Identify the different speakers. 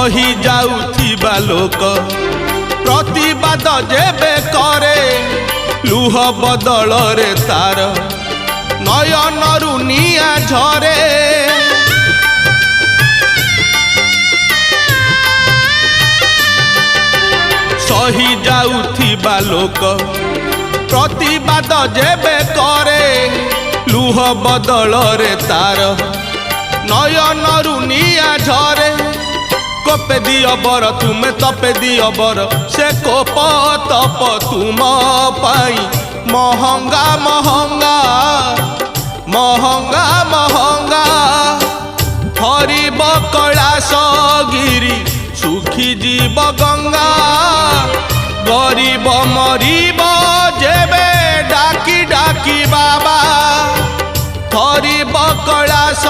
Speaker 1: सही जाउथिबा लोक प्रतिवाद जेबे करे लुह बदल रे तार नयनरु निया झरे सही जाउथिबा लोक प्रतिवाद जेबे करे लुह बदल रे तार नयनरु निया झरे कोपे दियो बर तुमे तपे दियो बर से कोप तप तुम पाई महंगा महंगा महंगा महंगा हरिब कैलाश गिरी सुखी जीव गंगा गरीब मरीब जेबे डाकी डाकी बाबा हरिब कैलाश